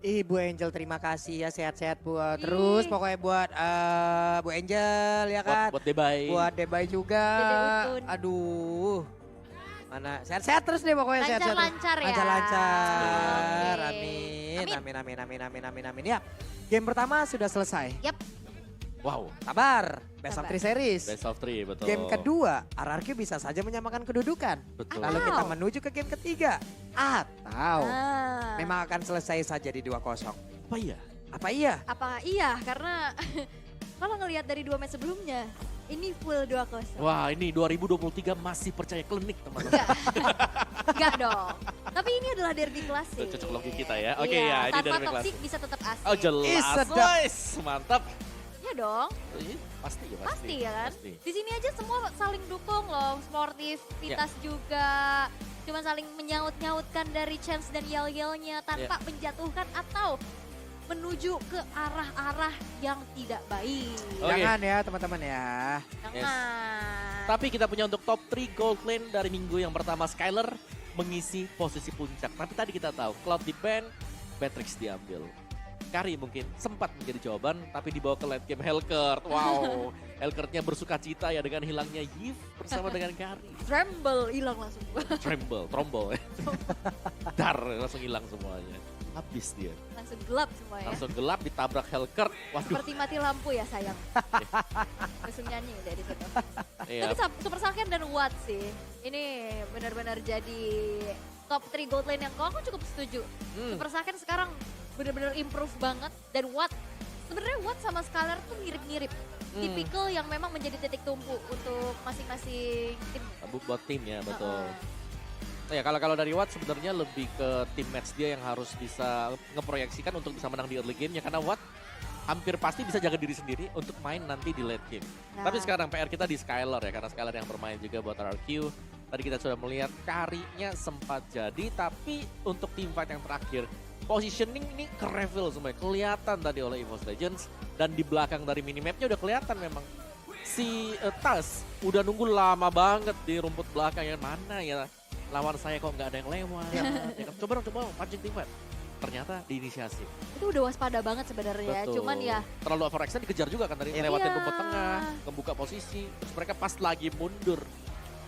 Bu Angel terima kasih ya sehat-sehat buat terus Ih. pokoknya buat Bu Angel ya kan. Buat Debay. Buat Debay juga. Dede Utun. Aduh. Mana sehat-sehat terus deh pokoknya sehat-sehat. Lancar-lancar ya. Lancar-lancar. Oke. Amin. Amin. Amin amin amin amin amin amin ya. Game pertama sudah selesai. Yap. Wow, Sabar. Best of Sabar. 3 series. best of 3 betul. Game kedua, RRQ bisa saja menyamakan kedudukan. Betul. Lalu kita menuju ke game ketiga. Atau Ah. memang akan selesai saja di 2-0. Apa ya? Apa iya? Apa iya karena kalau ngelihat dari 2 match sebelumnya ini full 2-0. Wah ini 2023 masih percaya klinik teman-teman. Enggak. Enggak dong. Tapi ini adalah derby klasik. Itu cocok logi kita ya. Oke Iya, ya ini tanpa dari toksik kelas. bisa tetap asik. Oh jelas, sedap. guys. Mantap. Iya dong. Pasti ya pasti. Pasti ya kan? Pasti. Di sini aja semua saling dukung loh, sportif, Vitas juga. Cuma saling menyaut-nyautkan dari Chance dan yel-yelnya tanpa menjatuhkan atau menuju ke arah-arah yang tidak baik. Oke. Jangan ya teman-teman ya. Jangan. Tapi kita punya untuk top 3 gold lane dari minggu yang pertama Skyler mengisi posisi puncak. Tapi tadi kita tahu Cloud di ban, Beatrix diambil. Kari mungkin sempat menjadi jawaban tapi dibawa ke late game Hellcurt. Wow, Hellcurtnya bersuka cita ya dengan hilangnya Yves bersama dengan Kari. Tremble hilang langsung. Trombol. Dar langsung hilang semuanya. Habis dia. Langsung gelap semua ya. Langsung gelap ditabrak Hellcurt. Waduh. Seperti mati lampu ya sayang. Langsung nyanyi udah di situ. Iya. Tapi Super Saiyan dan Watt sih. Ini benar-benar jadi top 3 gold lane yang aku cukup setuju. Super Saiyan sekarang benar-benar improve banget dan Watt sebenarnya Watt sama Scalar tuh mirip-mirip. Tipikal yang memang menjadi titik tumpu untuk masing-masing tim. Buat tim ya betul. Heeh. Ya kalau dari Watt sebenarnya lebih ke tim match dia yang harus bisa ngeproyeksikan untuk bisa menang di early game ya karena Watt hampir pasti bisa jaga diri sendiri untuk main nanti di late game. Nah. Tapi sekarang PR kita di Skylar ya karena Skylar yang bermain juga buat RRQ. Tadi kita sudah melihat Karinya sempat jadi tapi untuk team fight yang terakhir positioning ini ke-reveal semuanya. Kelihatan tadi oleh EVOS Legends dan di belakang dari minimapnya udah kelihatan memang. Si Tas udah nunggu lama banget di rumput belakang ya mana ya lawan saya kok nggak ada yang lewat. Ya kan? Coba dong pancing team fight. Ternyata diinisiasi. Itu udah waspada banget sebenarnya. Betul. Cuman ya terlalu overextend dikejar juga kan tadi lewatin Iya. rumput tengah, membuka posisi, terus mereka pas lagi mundur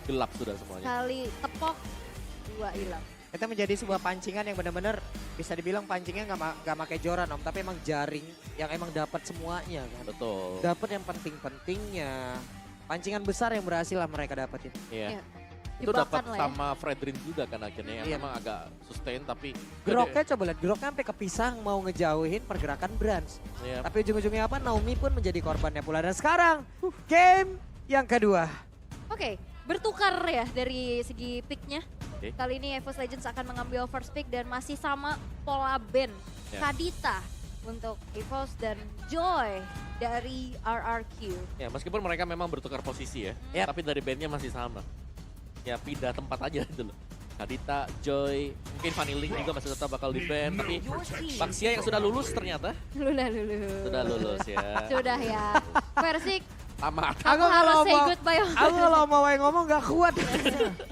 gelap sudah semuanya. sekali tepok 2 hilang. Itu menjadi sebuah pancingan yang benar-benar bisa dibilang pancingnya nggak pakai joran om, tapi emang jaring yang emang dapat semuanya kan. Betul. Dapat yang penting-pentingnya. Pancingan besar yang berhasil lah mereka dapetin. Iya. Iya. Itu Jebakan dapat lah ya. sama Fredrin juga kan akhirnya yang Iya. memang agak sustain tapi Groknya coba lihat, Groknya sampai kepisang mau ngejauhin pergerakan Brans. Iya. Tapi ujung-ujungnya apa? Naomi pun menjadi korbannya pula. Dan sekarang game yang kedua. Oke, bertukar ya dari segi picknya. Oke. Kali ini EVOS Legends akan mengambil first pick dan masih sama pola band. Ya. Kadita untuk EVOS dan Joy dari RRQ. Ya meskipun mereka memang bertukar posisi ya, Yap. tapi dari bandnya masih sama. Ya pindah tempat aja gitu loh. Kadita, Joy, mungkin Fanny Link juga masih tetap bakal di band, tapi Baxia yang sudah lulus ternyata. Lulus. Sudah lulus ya. Sudah ya. Persik, Tamat. kamu harus say goodbye. Aku kalau mau ngomong gak kuat.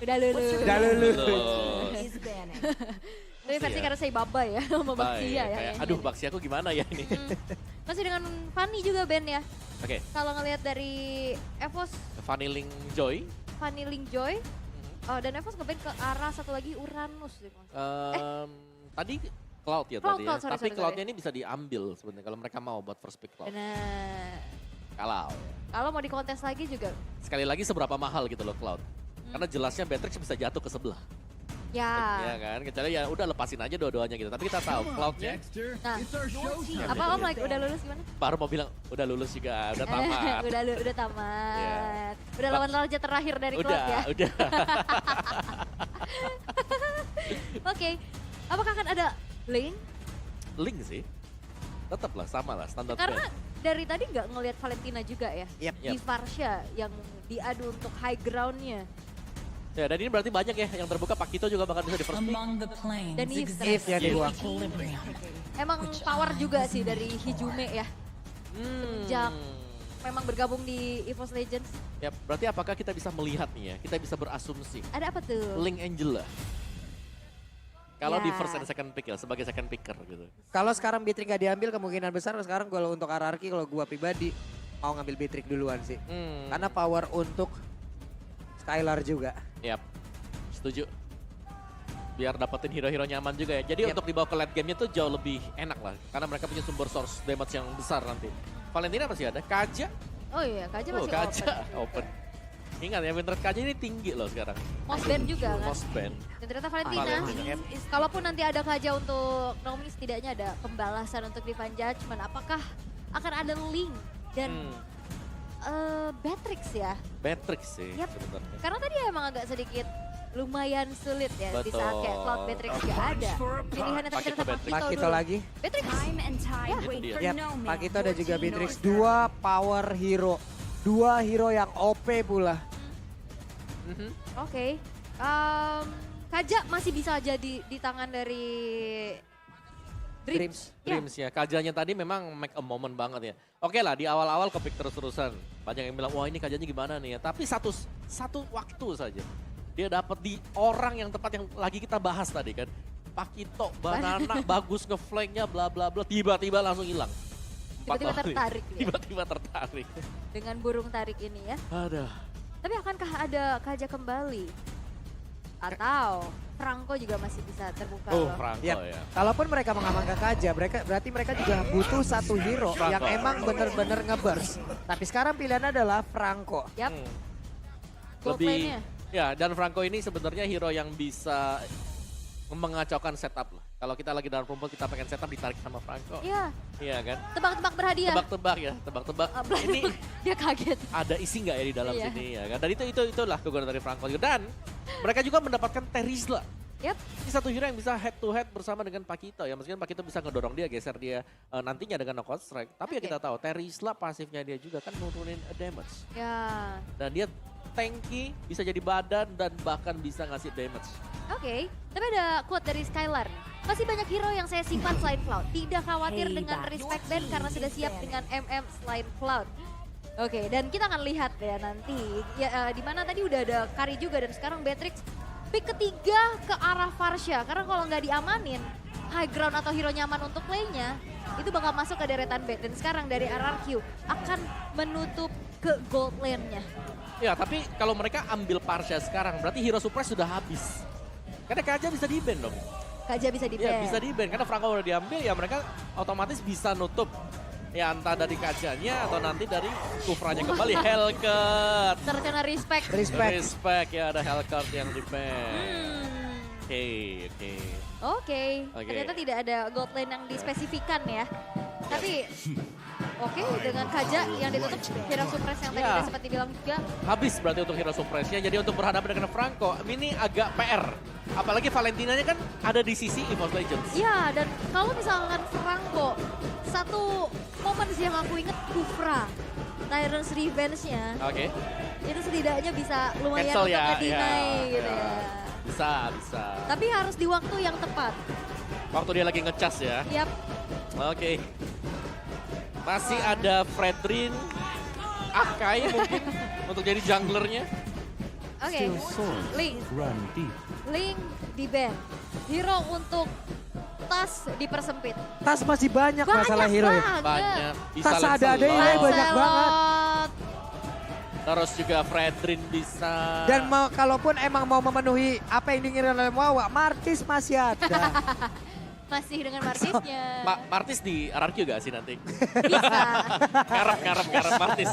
Udah lulus. Udah lulus. Lulus. Tapi versi karena say bye-bye ya sama Bye. Baxia ya. Kayak, kayaknya. aduh Baxia aku gimana ya ini. Masih dengan Fanny juga band ya. Oke, Kalau ngelihat dari EVOS, Fanny Link Joy. Fanny Link Joy. Oh, dan EVOS ngeband ke arah satu lagi Uranus. Deh, Mas. Tadi Cloud ya Cloud, tadi ya. Cloud, sorry, Tapi sorry, Cloudnya ini bisa diambil sebenarnya kalau mereka mau buat first pick Cloud. Benar. Kalau Kalau mau dikontes lagi juga, sekali lagi seberapa mahal gitu loh Cloud. Karena jelasnya Beatrix bisa jatuh ke sebelah. ya. Ya kan, kecuali ya udah lepasin aja dua-duanya gitu. Tapi kita tahu Cloudnya Nah, apa Om like udah lulus gimana? baru mau bilang udah lulus juga, udah tamat. udah tamat. Iya. Udah lawan raja terakhir dari Cloud ya. Udah. Oke. Apakah akan ada lane? Link sih. Tetap lah sama lah standar Karena band. dari tadi nggak ngelihat Valentina juga ya. Yep. Di Varsha yang diadu untuk high groundnya. Ya dan ini berarti banyak ya yang terbuka. Pakito juga bakal bisa di first pick. Among the plains Dan Yves exists yang dibuang. equilibrium. Emang power juga sih dari Hijume ya. Semenjak memang bergabung di EVOS Legends. Ya berarti apakah kita bisa melihat nih ya, kita bisa berasumsi Ada apa tuh? Link Angela Kalau di Ya. first and second pick ya, sebagai second picker gitu. Kalau sekarang Beatrix gak diambil kemungkinan besar sekarang kalau untuk RRQ kalau gua pribadi mau ngambil Beatrix duluan sih. Karena power untuk Skylar juga. Yap, setuju. Biar dapetin hero-hero nyaman juga ya. Jadi untuk dibawa ke late game-nya tuh jauh lebih enak lah. Karena mereka punya sumber source damage yang besar nanti. Valentina masih ada, Kaja. Oh iya, Kaja masih Kaja open. open. Ingat ya, Winter Kaja ini tinggi loh sekarang. Most band juga kan. Most ban. Dan ternyata Valentina, Valentina. kalaupun nanti ada Kaja untuk Naomi, setidaknya ada pembalasan untuk Divine Judgment. Apakah akan ada Link dan Beatrix ya? Beatrix sih Yap. sebenarnya. Karena tadi emang agak sedikit lumayan sulit ya di saat kayak Betul. Cloud Beatrix gak ada. Pilihannya tapi Pakito ternyata Beatrix. Pakito Pakito dulu. lagi. Beatrix. Time and tide Itu wait dia. for Yap, no man. Pakito dan juga 14 Beatrix. knows Dua power hero. Dua hero yang OP pula. Mhm. Oke. Kaja masih bisa jadi di tangan dari Dreams. Ya. Dreams ya, Kajanya tadi memang make a moment banget ya. Oke lah, di awal-awal kepik terus-terusan. Banyak yang bilang, wah ini Kajanya gimana nih ya. Tapi satu waktu saja. Dia dapat di orang yang tepat yang lagi kita bahas tadi kan. Pakito, Banana, bagus ngeflanknya, bla bla bla. Tiba-tiba langsung hilang. Tiba-tiba tertarik ya. Tiba-tiba tertarik. Dengan burung tarik ini ya. Aduh. Tapi akankah ada Kaja kembali? Atau Franco juga masih bisa terbuka Oh, loh. Franco Yap. ya. Kalaupun mereka mengamankan Kaja, berarti mereka juga butuh satu hero Franco. yang emang bener-bener nge-burst. Tapi sekarang pilihannya adalah Franco. Yap, Hmm. gold Lebih, lane-nya. ya dan Franco ini sebenarnya hero yang bisa mengacaukan setup lah. Kalau kita lagi dalam rumput kita pengen setup ditarik sama Franco. Iya, Iya kan? tebak-tebak berhadiah. Tebak-tebak ya, tebak-tebak. Ini Dia kaget. ada isi nggak ya di dalam Iya. sini ya kan? Dan itulah kegunaan dari Franco juga. Dan mereka juga mendapatkan Terizla. Yap. Ini satu hero yang bisa head to head bersama dengan Pakito ya. Meskipun Pakito bisa ngedorong dia, geser dia nantinya dengan knockout strike. Tapi ya Oke. kita tahu Terizla pasifnya dia juga kan nurunin damage. Ya, Dan dia tanky, bisa jadi badan dan bahkan bisa ngasih damage. oke. Tapi ada quote dari Skylar. Masih banyak hero yang saya simpan selain Cloud. Tidak khawatir Hey, dengan Bang. respect band karena sudah siap dengan MM selain Cloud. Oke, dan kita akan lihat ya nanti. Ya, di mana tadi udah ada Kari juga dan sekarang Beatrix pick ketiga ke arah Farsha. Karena kalau nggak diamanin, high ground atau hero nyaman untuk play-nya, itu bakal masuk ke deretan bed. Dan sekarang dari RRQ akan menutup ke gold lane-nya. Ya tapi kalau mereka ambil Parsha sekarang berarti hero surprise sudah habis. Karena Kaja bisa di-ban dong. Kaja bisa di Ya bisa di-ban karena Franco udah diambil ya mereka otomatis bisa nutup. Ya entah dari Kajanya atau nanti dari Kufranya kembali. Hellcat. terkena respect. Respect ya ada Hellcat yang di-ban. Hmm. Oke, oke. Oke, Oke. ternyata tidak ada gold lane yang dispesifikan ya. Tapi oke, dengan Kaja yang ditutup hero suppress yang tadi Ya. udah sempat dibilang juga. Habis berarti untuk hero surprise-nya. Jadi untuk berhadapan dengan Franco ini agak PR. Apalagi Valentinanya kan ada di sisi EVOS Legends. Ya, dan kalau misalkan Franco, satu momen sih yang aku inget Kufra. Tyrant's Revenge-nya, Oke, itu setidaknya bisa lumayan Cancel untuk ya, nge-deny ya, gitu ya. ya. bisa. Tapi harus di waktu yang tepat. Waktu dia lagi ngecas ya. Yap, Oke. Masih ada Fredrin, Akai mungkin untuk jadi junglernya. oke. Link. Link di ban. Hero untuk tas dipersempit. Tas masih banyak masalah hero ya. Banyak. Bisa Tas Lancelot. ada-ada ini banyak banget. Lancelot. Terus juga Fredrin bisa. Dan kalaupun emang mau memenuhi apa yang diinginkan oleh Wawa, Martis masih ada. Masih dengan Martisnya. Martis di RRQ gak sih nanti? Bisa. Ngarep Martis.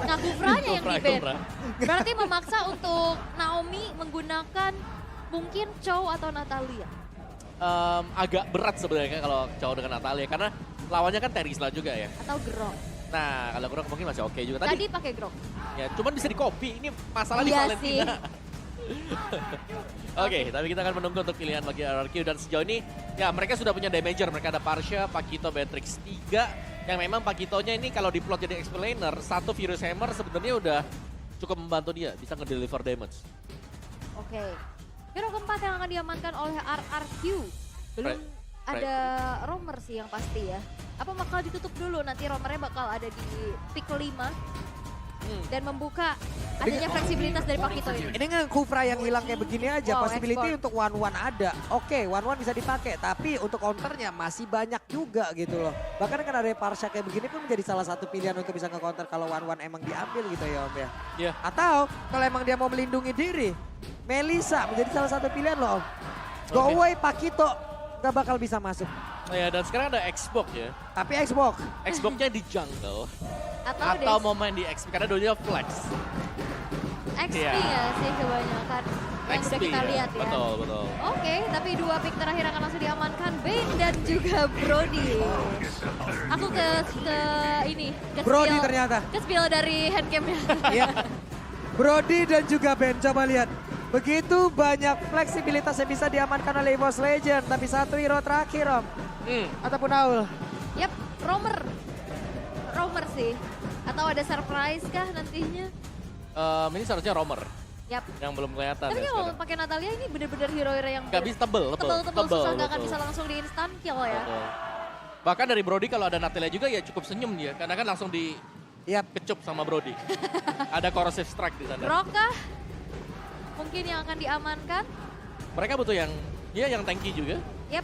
Nah, Kufranya yang di ban. Kufra. Berarti memaksa untuk Naomi menggunakan mungkin Chow atau Natalia. Agak berat sebenarnya kalau cowok dengan Natalia karena lawannya kan Terizla juga ya. Atau Grok. Nah, kalau Grok mungkin masih oke juga Tadi tadi. pakai Grok. Ya, cuman bisa di copy. Ini masalah di Iya Valentina. Oke, tapi kita akan menunggu untuk pilihan bagi RRQ dan sejauh ini ya mereka sudah punya damager. Mereka ada Parsha, Pakito, Beatrix 3 yang memang Pakitonya ini kalau diplot jadi explainer, satu Furious Hammer sebenarnya udah cukup membantu dia bisa ngedeliver damage. Oke. Hero keempat yang akan diamankan oleh RRQ. Belum Fred- ada romer sih yang pasti ya. Apa bakal ditutup dulu nanti romernya bakal ada di pick 5. dan membuka adanya fleksibilitas dari Pakito ini. Ini kan Kufra yang hilang kayak begini aja, Wow, possibility export. untuk one-one ada. Oke, one-one bisa dipakai, tapi untuk counternya masih banyak juga gitu loh. Bahkan kan ada Parsha kayak begini pun menjadi salah satu pilihan untuk bisa nge-counter kalau one-one emang diambil gitu ya Om ya. Iya. Atau kalau emang dia mau melindungi diri, Melissa menjadi salah satu pilihan loh Om. Go Oke. away Pakito, gak bakal bisa masuk. Ya, dan sekarang ada Xbox ya. Tapi Xbox, Xbox-nya di jungle. Atau Atau mau main di XP karena dua flex. XP Iya. ya sih kebanyakan yang udah kita lihat ya. Betul, betul. Oke, tapi dua pick terakhir akan langsung diamankan, Bane dan juga Brody. Aku ke ini, ke Brody spill- ternyata. Ke spill dari handcamnya. Iya. Brody dan juga Ben, coba lihat. Begitu banyak fleksibilitas yang bisa diamankan oleh EVOS Legend. Tapi satu hero terakhir Om. Ataupun Aul. Yap, Romer sih. Atau ada surprise kah nantinya? Ini seharusnya Romer Yap. yang belum kelihatan Tapi ya kalau sekarang. pakai Natalia ini bener-bener hero-hero yang Gak bisa tebel, tebel-tebel susah nggak akan betul. bisa langsung di instant kill ya. Betul. Bahkan dari Brody kalau ada Natalia juga ya cukup senyum dia. Karena kan langsung Yap. dikecup sama Brody. Ada corrosive strike di sana. Grok kah? Mungkin yang akan diamankan. Mereka butuh yang tanky juga. Yap.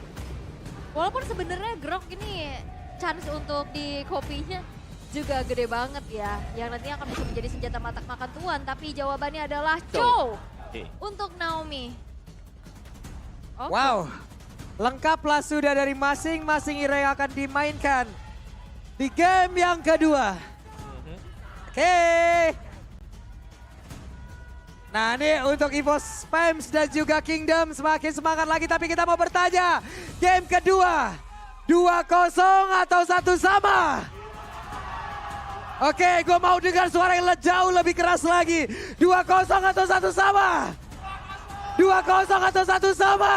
Walaupun sebenarnya Grok ini chance untuk di kopinya juga gede banget ya. Yang nantinya akan bisa menjadi senjata makan tuan. Tapi jawabannya adalah Cho Oke. untuk Naomi. Oke. Wow. Lengkaplah sudah dari masing-masing hero yang akan dimainkan di game yang kedua. Oke. Nah ini untuk EVOS Spams dan juga Kingdom semakin semangat lagi. Tapi kita mau bertanya, game kedua 2-0 atau 1 sama? Oke, gue mau dengar suara yang jauh lebih keras lagi. 2-0 atau 1 sama? 2-0 atau 1 sama?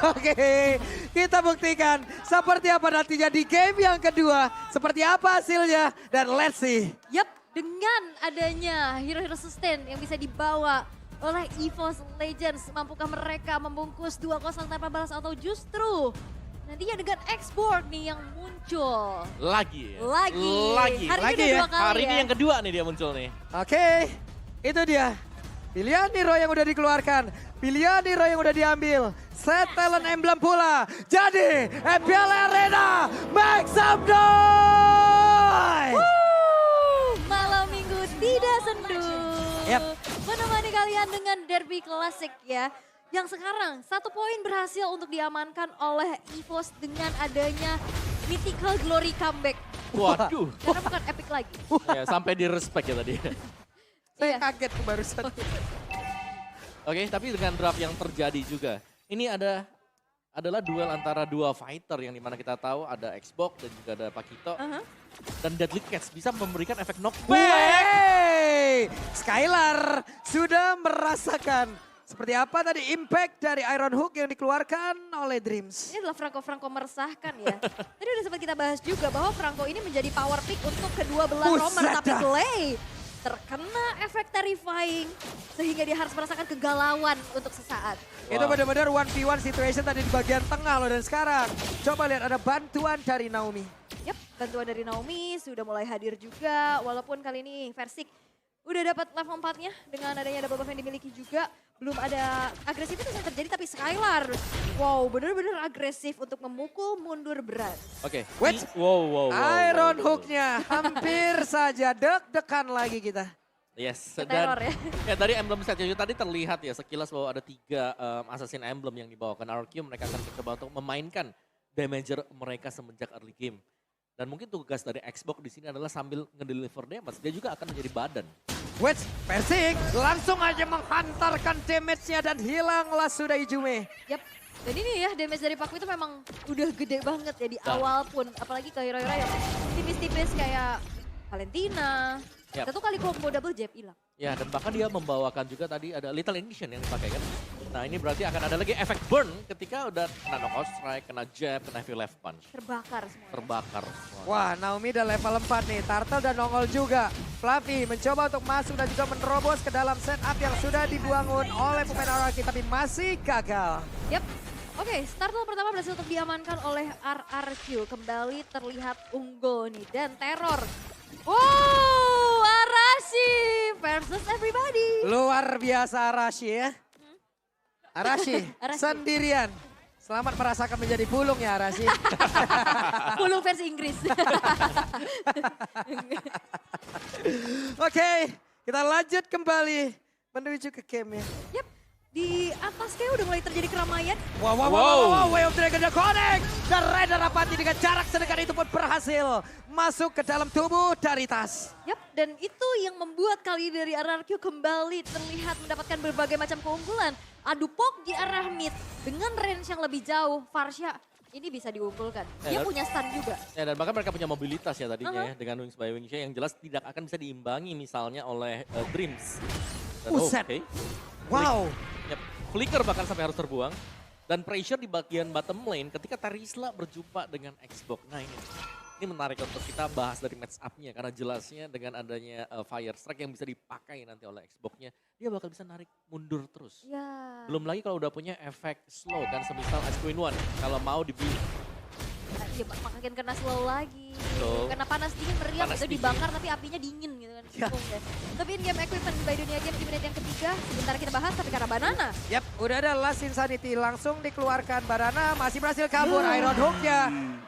Oke, kita buktikan seperti apa nantinya di game yang kedua. Seperti apa hasilnya, dan let's see. Yap, dengan adanya hero-hero sustain yang bisa dibawa oleh EVOS Legends, mampukah mereka membungkus 2-0 tanpa balas atau justru nantinya dengan X-Board nih yang muncul. Lagi ya? Lagi. Hari Lagi ini udah ya? dua kali Hari ini ya. yang kedua nih dia muncul nih. Oke, itu dia. Pilihan hero yang udah dikeluarkan. Pilihan hero yang udah diambil. Set talent emblem pula. Jadi, MPL Arena, make some noise! Malam minggu tidak sendu. Yap. Menemani kalian dengan derby klasik ya. Yang sekarang 1 poin berhasil untuk diamankan oleh EVOS dengan adanya Mythical Glory comeback. Waduh. Karena bukan epic lagi. Ya, sampai di respect ya tadi. Saya Iya. kaget barusan. Oke, tapi dengan draft yang terjadi juga. Ini adalah duel antara dua fighter yang dimana kita tahu ada Xbox dan juga ada Pakito. Dan Deadly Cats bisa memberikan efek knockback. Wey! Skylar sudah merasakan seperti apa tadi impact dari Iron Hook yang dikeluarkan oleh Dreams. Ini adalah Franco meresahkan ya. Tadi udah sempat kita bahas juga bahwa Franco ini menjadi power pick untuk kedua belah Buset Romer. Tapi dah. Clay terkena efek terrifying sehingga dia harus merasakan kegalauan untuk sesaat. Itu benar-benar 1v1 situation tadi di bagian tengah loh. Dan sekarang coba lihat ada bantuan dari Naomi. Yap, bantuan dari Naomi sudah mulai hadir juga. Walaupun kali ini Versik udah dapat level 4-nya dengan adanya double buff yang dimiliki juga. Belum ada agresivitas yang terjadi, tapi Skylar, wow, benar-benar agresif untuk memukul mundur berat. Oke. Wait. Wow. Iron Hook-nya hampir saja deg-degan lagi kita. Yes. Teror ya. Ya dari emblem statue tadi terlihat ya sekilas bahwa ada 3 assassin emblem yang dibawakan RQ. Mereka akan coba untuk memainkan damager mereka semenjak early game. Dan mungkin tugas dari Xbox di sini adalah sambil ngedeliver damage, dia juga akan menjadi badan. Wait, Persik langsung aja menghantarkan damage-nya dan hilanglah sudah Ijume. Yap, dan ini ya damage dari Paku itu memang udah gede banget ya di Nah. awal pun. Apalagi ke hero-hero yang tipis-tipis kayak Valentina. Yap. Satu kali combo double jab hilang. Ya dan bahkan dia membawakan juga tadi ada Little Ignition yang dipakai kan. Nah ini berarti akan ada lagi efek burn ketika udah kena knockout strike, kena jab, kena heavy left punch. Terbakar semua. Terbakar semua. Wah, Naomi udah level 4 nih. Turtle dan nongol juga. Fluffy mencoba untuk masuk dan juga menerobos ke dalam setup yang sudah dibangun oleh pemain RRQ tapi masih gagal. Yap. Oke, startle pertama berhasil untuk diamankan oleh RRQ. Kembali terlihat unggul nih dan teror. Wow, Arashi versus everybody. Luar biasa Arashi ya. Arashi, Arashi. sendirian. Selamat merasakan menjadi pulung ya Arashi. Pulung versi Inggris. Oke, kita lanjut kembali menuju ke game ya. Yap, di atas kayak udah mulai terjadi keramaian. Wow, Way of Dragon The Connect. Dan Raider Rapati dengan jarak sedekat itu pun berhasil masuk ke dalam tubuh dari Tas. Yap, dan itu yang membuat kali dari RRQ kembali terlihat mendapatkan berbagai macam keunggulan. Adu pok di arah mid dengan range yang lebih jauh. Farsha ini bisa diunggulkan. Dia Ya, punya stun juga. Ya, dan bahkan mereka punya mobilitas ya tadinya ya dengan Wings by Wingsha yang jelas tidak akan bisa diimbangi misalnya oleh Dreams. Dan, Buset. oke. Wow. Yep, flicker bahkan sampai harus terbuang. Dan pressure di bagian bottom lane ketika Tarisla berjumpa dengan Xbox. Nah ini menarik untuk kita bahas dari match up-nya. Karena jelasnya dengan adanya Fire Strike yang bisa dipakai nanti oleh Xbox-nya. Dia bakal bisa narik mundur terus. Ya. Belum lagi kalau udah punya efek slow kan semisal Ice Queen One. Kalau mau dibeli. Ya, makin kena slow lagi. Betul. Kena panas dingin meriam Panas itu dingin. dibakar tapi apinya dingin gitu kan. Ya. Bingung deh. Tapi in game equipment by Dunia Game di menit yang ketiga. Sebentar kita bahas tapi karena banana. Yap, udah ada Last Insanity langsung dikeluarkan. Banana masih berhasil kabur. Iron Hook-nya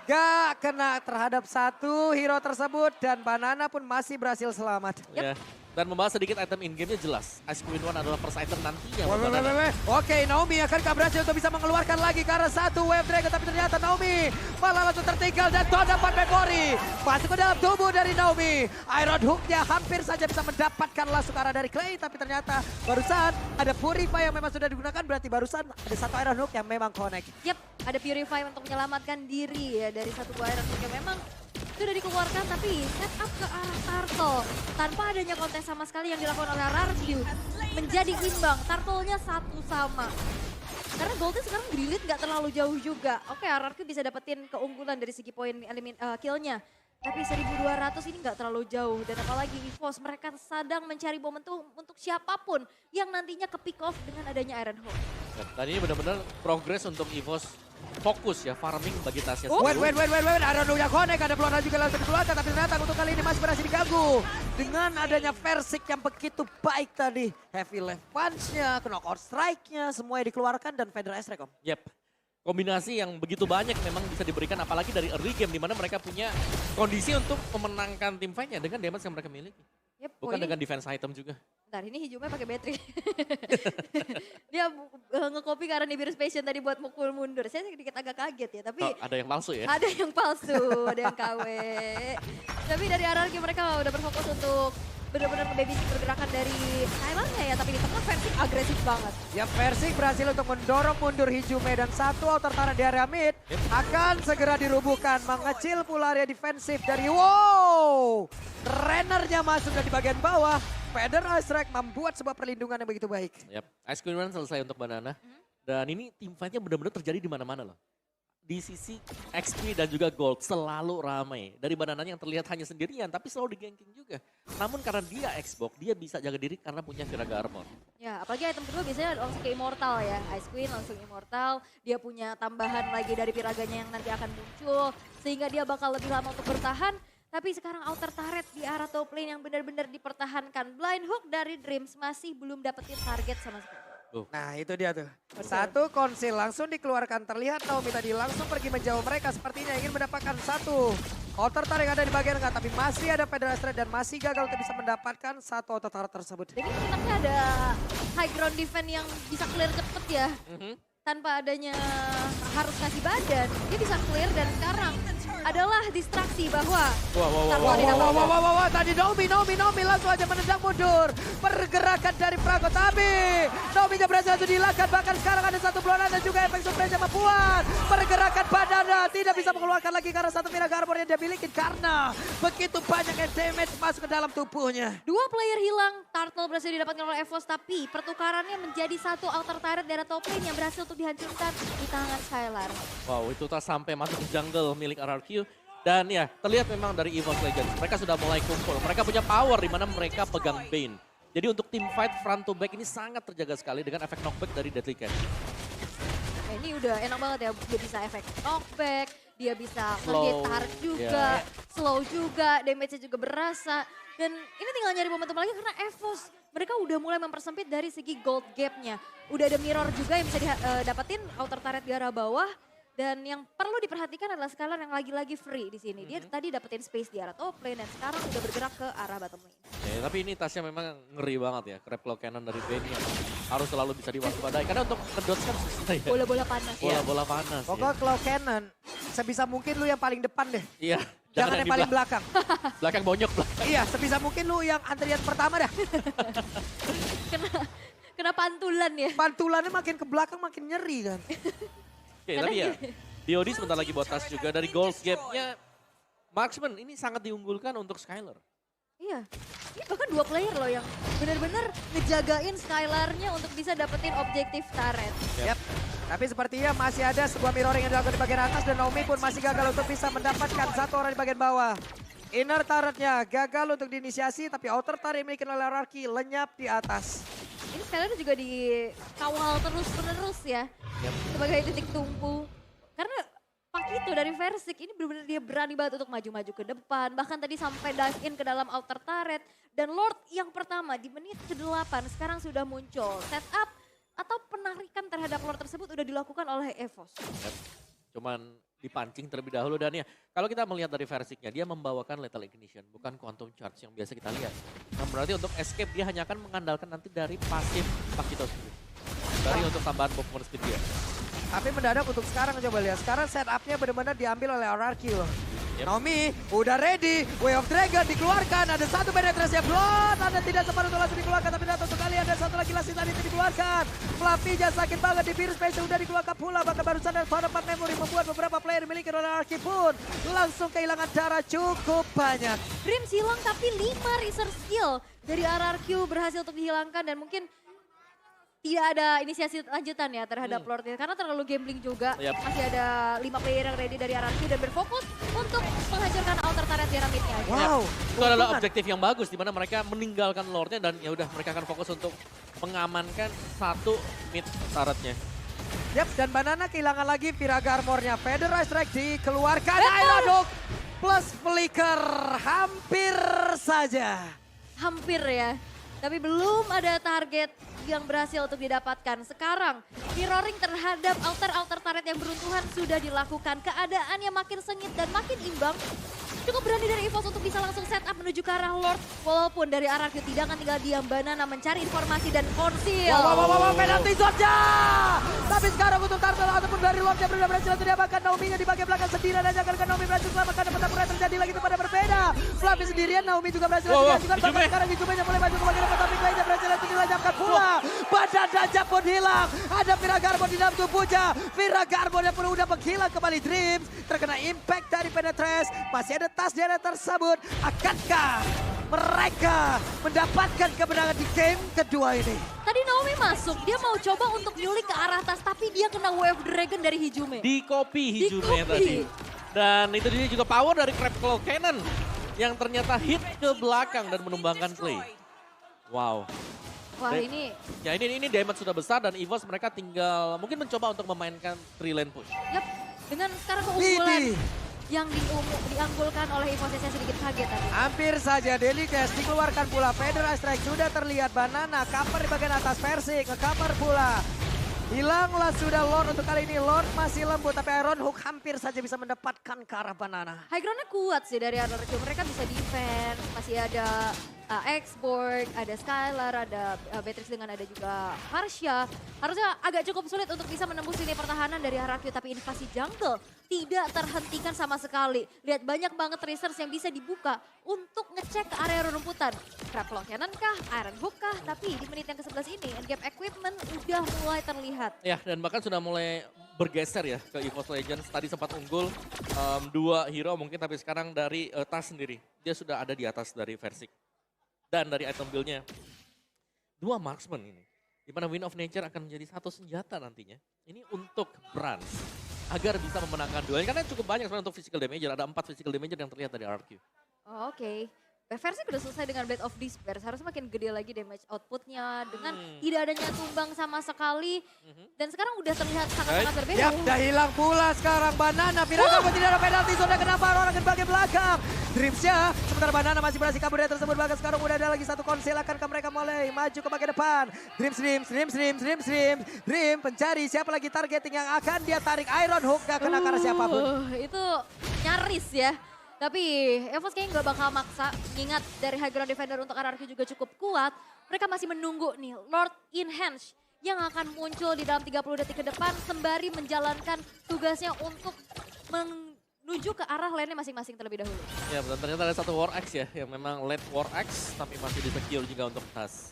gak kena terhadap satu hero tersebut. Dan Banana pun masih berhasil selamat. Ya. Dan membahas sedikit item in-game-nya jelas. Ice Queen One adalah first item nantinya. Wait, buat wait, Banana. wait, wait. Oke, Naomi akankah berhasil untuk bisa mengeluarkan lagi karena satu Wave Dragon. Tapi ternyata Naomi malah langsung tertinggal dan tuh dapat Megori. Masuk ke dalam tubuh dari Naomi. Iron Hook-nya hampir saja bisa mendapatkan langsung arah dari Clay. Tapi ternyata barusan ada Purify yang memang sudah digunakan. Berarti barusan ada satu Iron Hook yang memang connect. Yap, ada Purify untuk menyelamatkan diri ya dari satu buah Iron Hook yang memang sudah dikeluarkan tapi set up ke arah Turtle. Tanpa adanya kontes sama sekali yang dilakukan oleh RRQ. Menjadi imbang, Turtle-nya satu sama. Karena Golden sekarang Grilit nggak terlalu jauh juga. Oke, RRQ bisa dapetin keunggulan dari segi poin kill-nya. Tapi 1200 ini nggak terlalu jauh. Dan apalagi EVOS mereka sedang mencari momentum untuk siapapun yang nantinya ke pick off dengan adanya Iron Hook. Ya, dan ini benar-benar progres untuk EVOS fokus ya farming bagi Tasya Wait, sendiri. wait. Iron Hook-nya connect. Ada peluang juga langsung dikeluarkan. Tapi ternyata untuk kali ini masih berhasil diganggu. Dengan adanya Versik yang begitu baik tadi. Heavy left punch-nya, knockout strike-nya. Semuanya dikeluarkan dan Fedra S-Recom. Yep. Kombinasi yang begitu banyak memang bisa diberikan apalagi dari early game di mana mereka punya kondisi untuk memenangkan tim fight-nya dengan damage yang mereka miliki. Yep, Bukan poin- dengan defense item juga. Bentar, ini hijaunya pakai battery. Dia nge-copy karena di Virus Passion tadi buat mukul mundur. Saya sedikit agak kaget ya, tapi Oh, ada yang palsu ya? ada yang palsu, ada yang KW. Tapi dari RRQ mereka udah berfokus untuk benar-benar nge-babysit pergerakan dari Thailandnya ya. Tapi di tengah Versik agresif banget. Ya Versik berhasil untuk mendorong mundur Hijume dan satu outer turret di area mid akan segera dirubuhkan. Mengecil pula area defensif dari Rennernya masuk dari bagian bawah. Federal Strike membuat sebuah perlindungan yang begitu baik. Yep. Ice Queen One selesai untuk Banana. Dan ini tim fight-nya benar-benar terjadi di mana-mana loh. Di sisi XP dan juga Gold selalu ramai. Dari Banananya yang terlihat hanya sendirian tapi selalu di-ganking juga. Namun karena dia Xbox, dia bisa jaga diri karena punya Viraga Armor. Ya, apalagi item kedua biasanya langsung ke Immortal ya. Ice Queen langsung Immortal. Dia punya tambahan lagi dari piraganya yang nanti akan muncul. Sehingga dia bakal lebih lama untuk bertahan. Tapi sekarang outer turret di arah top lane yang benar-benar dipertahankan. Blind Hook dari Dreams masih belum dapetin target sama sekali. Nah itu dia tuh. Satu konsil langsung dikeluarkan. Terlihat Naomi tadi langsung pergi menjauh mereka. Sepertinya ingin mendapatkan satu outer turret yang ada di bagian tengah. Tapi masih ada Federal Strike dan masih gagal untuk bisa mendapatkan satu outer turret tersebut. Jadi enaknya ada high ground defense yang bisa clear cepet ya. Tanpa adanya harus kasih badan. Dia bisa clear dan sekarang adalah distraksi bahwa Wah, tadi Naomi langsung aja menendang mundur. Pergerakan dari Prago, tapi Naomi berhasil langsung dihilangkan. Bahkan sekarang ada satu blonan dan juga efek surprise yang membuat pergerakan badannya tidak bisa mengeluarkan lagi karena satu Viraga Armor yang dia miliki karena begitu banyak yang damage masuk ke dalam tubuhnya. dua player hilang, Turtle berhasil didapatkan oleh EVOS tapi pertukarannya menjadi satu outer turret dari top lane yang berhasil untuk dihancurkan di tangan Skylar. Wow, itu tak sampai masuk ke jungle milik RRQ. Dan ya, terlihat memang dari EVOS Legends, mereka sudah mulai kumpul. Mereka punya power di mana mereka pegang Bane. Jadi untuk tim fight front to back ini sangat terjaga sekali dengan efek knockback dari Deadly Catch. Nah, ini udah enak banget ya, dia bisa efek knockback, dia bisa Slow, nge-hit target juga, slow juga, damage-nya juga berasa. Dan ini tinggal nyari momentum lagi karena EVOS mereka udah mulai mempersempit dari segi gold gap-nya. Udah ada mirror juga yang bisa didapetin outer turret di arah bawah. Dan yang perlu diperhatikan adalah Skylar yang lagi-lagi free di sini. Dia tadi dapetin space di arah top lane dan sekarang udah bergerak ke arah bottom lane. Ya, tapi ini tasnya memang ngeri banget ya. Crab Claw Cannon dari Benny yang harus selalu bisa diwaspadai. Karena untuk ngedodge kan susah ya. Bola-bola panas. Bola-bola panas Pokoknya ya. Claw Cannon sebisa mungkin lu yang paling depan deh. Iya. Jangan yang di paling belakang. belakang bonyok belakang. Iya, sebisa mungkin lu yang antrian pertama dah. Kena pantulan ya. Pantulannya makin ke belakang makin nyeri kan. Oke, tapi ya DOD sebentar lagi buat tas juga dari gold gap-nya. Marksman ini sangat diunggulkan untuk Skylar. Iya, ini bahkan 2 player loh yang benar-benar ngejagain Skylar-nya untuk bisa dapetin objektif turret. Yap. Tapi sepertinya masih ada sebuah mirroring yang dilakukan di bagian atas dan Naomi pun masih gagal untuk bisa mendapatkan satu orang di bagian bawah. Inner turretnya gagal untuk diinisiasi tapi outer turret yang dimiliki oleh RRQ lenyap di atas. Ini Skylar juga dikawal terus-menerus ya. Sebagai titik tumpu. Karena Pakito dari Versik ini benar-benar dia berani banget untuk maju-maju ke depan. Bahkan tadi sampai dive in ke dalam outer turret. Dan Lord yang pertama di menit ke-8 sekarang sudah muncul. Setup atau penarikan terhadap Lord tersebut udah dilakukan oleh EVOS. Cuman dipancing terlebih dahulu dan ya kalau kita melihat dari Versiknya dia membawakan Lethal Ignition bukan Quantum Charge yang biasa kita lihat. Nah berarti untuk escape dia hanya akan mengandalkan nanti dari pasif Pakito sendiri. Dari untuk tambahan movement speed dia. Tapi mendadak untuk sekarang coba lihat. Sekarang setupnya benar-benar diambil oleh RRQ loh. Yep. Naomi udah ready. Way of Dragon dikeluarkan. Ada satu penetrasi yang blood. Ada tidak sempat untuk langsung dikeluarkan. Tapi datang untuk kali ada satu lagi last tadi dikeluarkan. Flappy-nya sakit banget di Beer Space. Udah dikeluarkan pula. Bahkan barusan dari Power 4 Memory membuat beberapa player dimiliki oleh RRQ pun langsung kehilangan darah cukup banyak. Dreams hilang tapi 5 research skill dari RRQ berhasil untuk dihilangkan dan mungkin tidak ada inisiasi lanjutan ya terhadap Lordnya karena terlalu gambling juga. Yap. Masih ada 5 player yang ready dari RRQ dan berfokus untuk menghancurkan outer turret di midnya. Wow. Itu adalah objektif yang bagus di mana mereka meninggalkan Lordnya dan ya udah mereka akan fokus untuk mengamankan satu mid turretnya. Yap, dan Banana kehilangan lagi Viraga armornya. Feather Strike dikeluarkan. Ailadok plus Flicker. Hampir saja. Hampir ya. Tapi belum ada target yang berhasil untuk didapatkan. Sekarang mirroring terhadap outer turret yang beruntuhan sudah dilakukan. Keadaannya makin sengit dan makin imbang. Cukup berani dari EVOS untuk bisa langsung set up menuju ke arah Lord. Walaupun dari RRQ tidak akan tinggal diam, Banana mencari informasi dan konsil. Wow, penalti zone-nya. Tapi sekarang untuk Turtle ataupun dari Lordnya benar berhasil untuk diamankan. Naomi-nya di bagian belakang sendirian aja karena Naomi berhasil selamatkan dan pertempuran terjadi lagi pada berbeda. Fluffy sendirian, Naomi juga berhasil diajukan. Bahkan sekarang Hijumenya mulai maju ke bagian depan tapi lainnya berhasil untuk dilanjutkan pula. Badan Daja pun hilang. Ada Viragarbo di dalam tubuhnya. Viragarbo yang pun udah menghilang kembali Dreams. Terkena impact dari Penetrace. Masih ada tas di area tersebut. Akankah mereka mendapatkan kemenangan di game kedua ini? Tadi Naomi masuk, dia mau coba untuk nyulik ke arah atas tapi dia kena Wave Dragon dari Hijume. Di copy Hijume Di-copy. tadi. Dan itu dia juga power dari Crab Claw Cannon yang ternyata hit ke belakang dan menumbangkan Clay. Wow. Wah ini Ya ini damage sudah besar dan EVOS mereka tinggal mungkin mencoba untuk memainkan 3 lane push. Yap, dengan sekarang keunggulan Didi. yang dianggulkan oleh EVOS saya sedikit kaget tadi. Hampir saja Delicash dikeluarkan pula. Federal Strike sudah terlihat. Banana cover di bagian atas. Versik nge-cover pula. Hilanglah sudah Lord untuk kali ini. Lord masih lembut tapi Iron Hook hampir saja bisa mendapatkan ke arah Banana. High ground-nya kuat sih dari RRQ. Mereka bisa defense, masih ada X-Borg, ada Skylar, ada Beatrix dengan ada juga Harsha. Harusnya agak cukup sulit untuk bisa menembus lini pertahanan dari RRQ. Tapi invasi jungle tidak terhentikan sama sekali. Lihat banyak banget research yang bisa dibuka untuk ngecek ke area rumputan. Crab Claw Cannon kah, Iron Hook kah, tapi di menit yang ke-11 ini endgame equipment udah mulai terlihat. Ya dan bahkan sudah mulai bergeser ya ke EVOS Legends. Tadi sempat unggul 2 hero mungkin tapi sekarang dari Tas sendiri. Dia sudah ada di atas dari Versik. Dan dari item build-nya 2 marksman ini. Di mana Wind of Nature akan menjadi satu senjata nantinya. Ini untuk Brans agar bisa memenangkan duel. Karena cukup banyak sebenarnya untuk physical damage. Ada 4 physical damage yang terlihat dari RRQ. Oh, oke. Versi udah selesai dengan Blade of Despair, harusnya makin gede lagi damage outputnya dengan tidak adanya tumbang sama sekali. Dan sekarang udah terlihat sangat-sangat berbeda. Yap, udah hilang pula sekarang Banana. Viragamo tidak ada penalti, sudah kena Baron akan bagian belakang. Dreamsnya, sementara Banana masih berhasil kabur dari tersebut. Bahkan sekarang udah ada lagi satu konsel, akankah mereka mulai maju ke bagian depan. Dream pencari siapa lagi targeting yang akan dia tarik. Iron Hook gak kena karena siapapun. Itu nyaris ya. Tapi EVOS kayaknya nggak bakal maksa, mengingat dari high ground defender untuk RRQ juga cukup kuat. Mereka masih menunggu nih Lord Enhance yang akan muncul di dalam 30 detik ke depan sembari menjalankan tugasnya untuk menuju ke arah lane-nya masing-masing terlebih dahulu. Ya betul, ternyata ada satu War Axe ya, yang memang late War Axe tapi masih di-secure juga untuk Tas.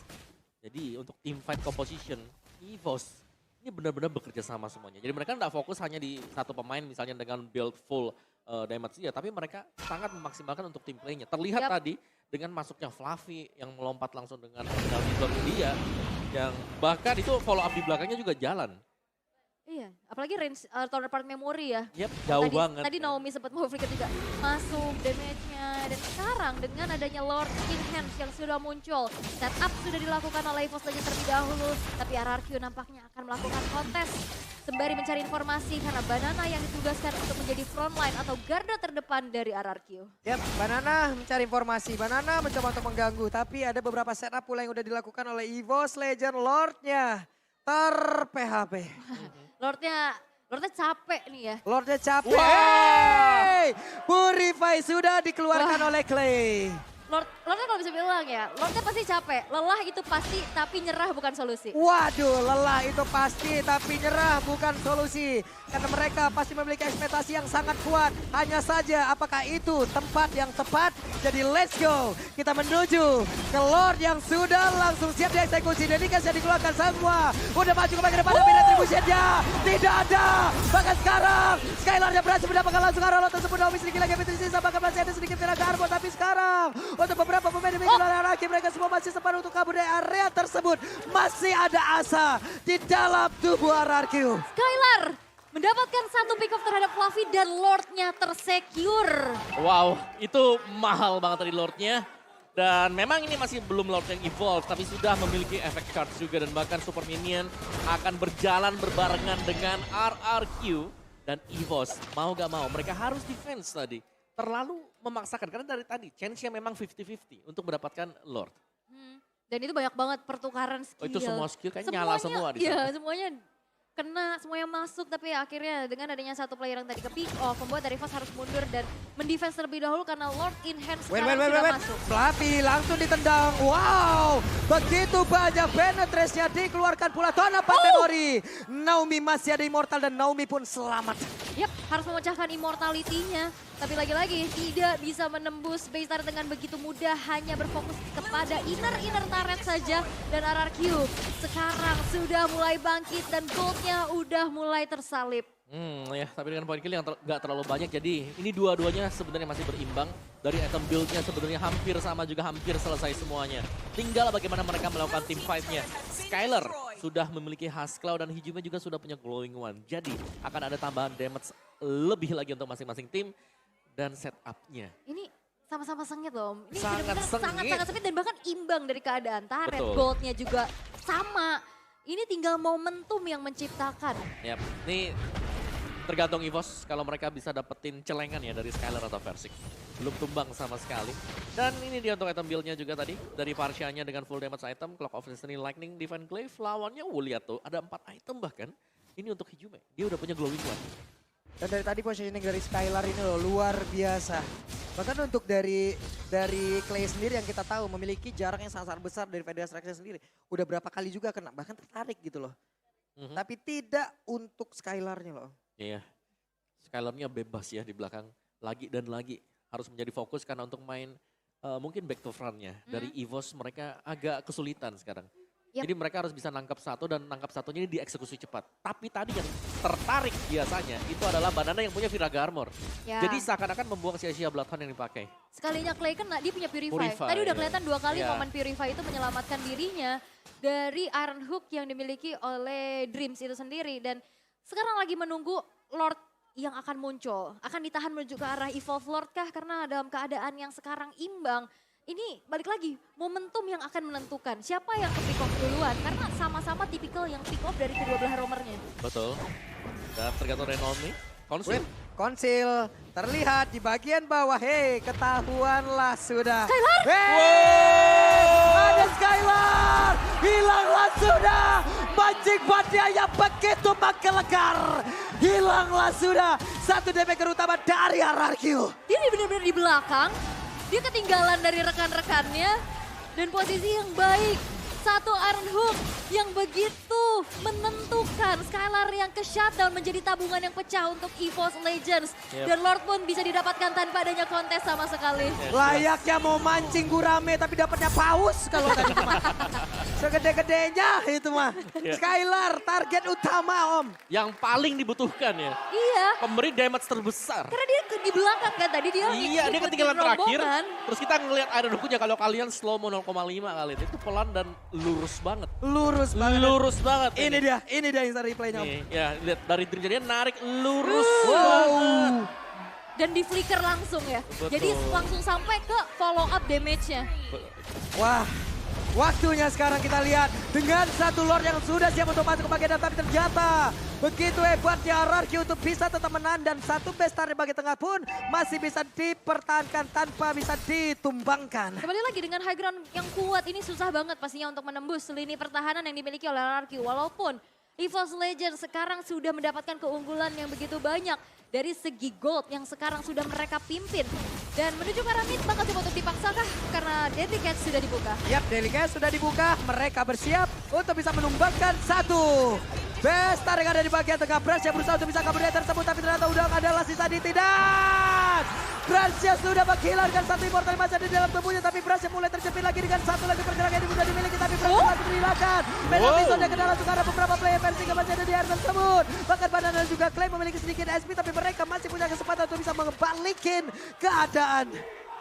Jadi untuk team fight composition, EVOS ini benar-benar bekerja sama semuanya. Jadi mereka nggak fokus hanya di satu pemain misalnya dengan build full damage dia, tapi mereka sangat memaksimalkan untuk tim play-nya. Terlihat tadi dengan masuknya Fluffy yang melompat langsung dengan penalti zone dia, yang bahkan itu follow up di belakangnya juga jalan. Iya, apalagi range counterpart memory ya. Yap, jauh banget. Tadi Naomi sempat mau flicker juga masuk damage-nya. Dan sekarang dengan adanya Lord Enhance yang sudah muncul, setup sudah dilakukan oleh EVOS Legends terlebih dahulu. Tapi RRQ nampaknya akan melakukan kontes sembari mencari informasi karena Banana yang ditugaskan untuk menjadi frontline atau garda terdepan dari RRQ. Yap, Banana mencari informasi. Banana mencoba untuk mengganggu, tapi ada beberapa setup pula yang udah dilakukan oleh EVOS Legend. Lordnya ter-PHP. Lordnya capek nih ya. Lordnya capek. Wah. Hey! Purify sudah dikeluarkan oleh Clay. Lordnya kalau bisa bilang ya, Lordnya pasti capek. Lelah itu pasti, tapi nyerah bukan solusi. Waduh, lelah itu pasti, tapi nyerah bukan solusi. Karena mereka pasti memiliki ekspektasi yang sangat kuat. Hanya saja apakah itu tempat yang tepat? Jadi let's go. Kita menuju ke Lord yang sudah langsung siap dieksekusi. Dedikasi yang dikeluarkan semua. Udah maju ke bagian depan, tapi retribution-nya tidak ada. Bahkan sekarang, Skylar-nya berhasil mendapatkan langsung arah Lord tersebut. Naomi sedikit lagi, Fitri sisa, bahkan masih ada sedikit tenaga Arbor. Tapi sekarang, untuk beberapa pemain demi Araki, mereka semua masih sempat untuk kabur dari area tersebut. Masih ada asa di dalam tubuh RRQ. Skylar mendapatkan satu pick off terhadap Fluffy dan Lordnya tersecure. Wow, itu mahal banget tadi Lordnya. Dan memang ini masih belum Lord yang evolve, tapi sudah memiliki efek charge juga. Dan bahkan Super Minion akan berjalan berbarengan dengan RRQ dan EVOS. Mau gak mau, mereka harus defense tadi. Terlalu memaksakan, karena dari tadi chance-nya memang 50-50 untuk mendapatkan Lord. Dan itu banyak banget pertukaran skill. Oh, itu semua skill kayaknya nyala semua di sana. Iya, semuanya kena, semuanya masuk. Tapi akhirnya dengan adanya satu player yang tadi ke pick off, membuat dari EVOS harus mundur dan mendefense terlebih dahulu karena Lord Enhance sekarang sudah masuk. Fluffy langsung ditendang. Wow, begitu banyak penetrasinya dikeluarkan pula Tona Memory. Naomi masih ada immortal dan Naomi pun selamat. Yap, harus memecahkan immortality-nya. Tapi lagi-lagi tidak bisa menembus base turret dengan begitu mudah. Hanya berfokus kepada inner turret saja. Dan RRQ sekarang sudah mulai bangkit dan goldnya udah mulai tersalip. Ya, tapi dengan point kill yang gak terlalu banyak, jadi ini dua-duanya sebenarnya masih berimbang. Dari item build-nya sebenarnya hampir sama juga, hampir selesai semuanya. Tinggal bagaimana mereka melakukan team fight-nya. Skylar sudah memiliki Husklow dan Hijime juga sudah punya Glowing One. Jadi akan ada tambahan damage lebih lagi untuk masing-masing tim dan setup-nya. Ini sama-sama sengit loh. Ini Sangat benar-benar sengit. sangat-sangat sengit dan bahkan imbang dari keadaan. Turret, Betul. goldnya juga sama. Ini tinggal momentum yang menciptakan. Yap, ini tergantung EVOS kalau mereka bisa dapetin celengan ya dari Skylar atau Versik. Belum tumbang sama sekali. Dan ini dia untuk item build-nya juga tadi. Dari Varsha-nya dengan full damage item, Clock of Destiny, Lightning, Divine Glaive, lawannya lihat tuh ada 4 item bahkan. Ini untuk Hijime, dia udah punya Glowing One. Dan dari tadi positioning dari Skylar ini loh luar biasa. Bahkan untuk dari Clay sendiri yang kita tahu memiliki jarak yang sangat besar dari Federasi Rex sendiri. Udah berapa kali juga kena, bahkan tertarik gitu loh. Tapi tidak untuk Skylar-nya loh. Iya, Skylar-nya bebas ya di belakang. Lagi dan lagi harus menjadi fokus karena untuk main mungkin back to front-nya. Dari EVOS mereka agak kesulitan sekarang. Yap. Jadi mereka harus bisa nangkap satu dan nangkap satunya ini dieksekusi cepat. Tapi tadi yang tertarik biasanya itu adalah Banana yang punya Viraga Armor. Ya. Jadi seakan-akan membuang sia-sia Bloodhound yang dipakai. Sekalinya Clay kena, dia punya Purify. Purify, Tadi udah ya. kelihatan 2 kali Ya. momen Purify itu menyelamatkan dirinya dari Iron Hook yang dimiliki oleh Dreams itu sendiri. Dan sekarang lagi menunggu Lord yang akan muncul. Akan ditahan menuju ke arah Evolve Lord kah? Karena dalam keadaan yang sekarang imbang. ini balik lagi, momentum yang akan menentukan siapa yang ke pick off duluan. Karena sama-sama tipikal yang pick off dari kedua belah roamernya. Betul. Dan tergantung Renomi. Konsil. Konsil terlihat di bagian bawah. Hei, ketahuanlah sudah. Skylar! Hei, ada Skylar. Hilanglah sudah. Mancing badia yang begitu menggelegar. Hilanglah sudah. Satu damager utama dari RRQ. Dia benar-benar di belakang, dia ketinggalan dari rekan-rekannya, dan posisi yang baik. Satu Iron Hook yang begitu menentukan. Skylar yang ke shutdown menjadi tabungan yang pecah untuk EVOS Legends. Yep. Dan Lord pun bisa didapatkan tanpa adanya kontes sama sekali. Layaknya mau mancing gurame tapi dapatnya paus kalau tadi mah. Segede-gedenya itu mah. Iya. Skylar target utama Om. Yang paling dibutuhkan ya. Iya, Pemberi damage terbesar. karena dia di belakang kan tadi dia Iya, dia ngikutin ketinggalan terakhir. rombongan. Terus kita ngelihat Iron Hook-nya kalau kalian slow mo 0,5 kali itu pelan dan lurus banget. Lurus banget. Lurus banget. Ini dia instant replaynya Om. Nih, ya lihat dari Dream jadinya narik lurus Wow. banget. Dan di flicker langsung ya. Betul. Jadi langsung sampai ke follow up damage-nya. Wah, waktunya sekarang kita lihat dengan satu Lord yang sudah siap untuk masuk ke bagian dalam, tapi ternyata begitu hebatnya RRQ untuk bisa tetap menang dan satu bestar di bagian tengah pun masih bisa dipertahankan tanpa bisa ditumbangkan. Kembali lagi dengan high ground yang kuat ini susah banget pastinya untuk menembus lini pertahanan yang dimiliki oleh RRQ. Walaupun EVOS Legends sekarang sudah mendapatkan keunggulan yang begitu banyak dari segi gold yang sekarang sudah mereka pimpin. Dan menuju ke arah mid bakal coba untuk dipaksakah karena Deadly Catch sudah dibuka. Yap, Delicate sudah dibuka, mereka bersiap untuk bisa menumbangkan satu. Bestar yang ada di bagian tengah, Bransnya berusaha untuk bisa kabur dari tersebut, tapi ternyata udah adalah sisa di tidak. Bransnya sudah menghilangkan satu immortal yang masih ada di dalam tubuhnya, tapi Bransnya mulai terjepit lagi dengan satu lagi pergerakan yang sudah dimiliki, tapi Bransnya masih menghilangkan. Penalty ke dalam suara beberapa player versi yang masih ada di area tersebut. Bahkan Banana dan juga Clay memiliki sedikit SP, tapi mereka masih punya kesempatan untuk bisa membalikin keadaan.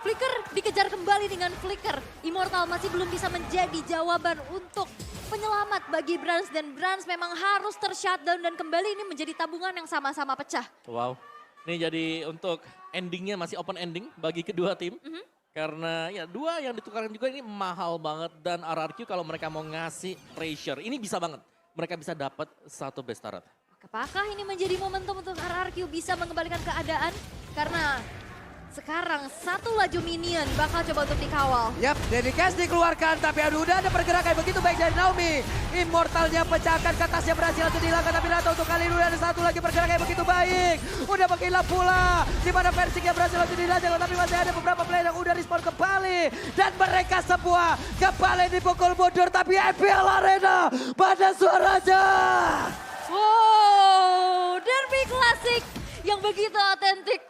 Flicker dikejar kembali dengan Flicker. Immortal masih belum bisa menjadi jawaban untuk penyelamat bagi Brans. Dan Brans memang harus ter-shutdown dan kembali ini menjadi tabungan yang sama-sama pecah. Wow. Ini jadi untuk endingnya masih open ending bagi kedua tim. Karena ya dua yang ditukarkan juga ini mahal banget. Dan RRQ kalau mereka mau ngasih pressure, ini bisa banget. Mereka bisa dapat satu best turret. Apakah ini menjadi momentum untuk RRQ bisa mengembalikan keadaan? Karena sekarang satu laju minion bakal coba untuk dikawal. Yap, Delicate dikeluarkan, tapi aduh udah ada pergerakan begitu baik dari Naomi. Immortalnya pecahkan, ke atasnya berhasil untuk dihilangkan, tapi Nato untuk kali ini udah ada satu lagi pergerakan yang begitu baik. Udah menghilang pula, di mana versinya berhasil untuk dihilangkan, tapi masih ada beberapa player yang udah respawn kembali. Dan mereka semua kembali dipukul mundur, tapi FPL Arena pada suaranya. Wow, derby klasik yang begitu otentik.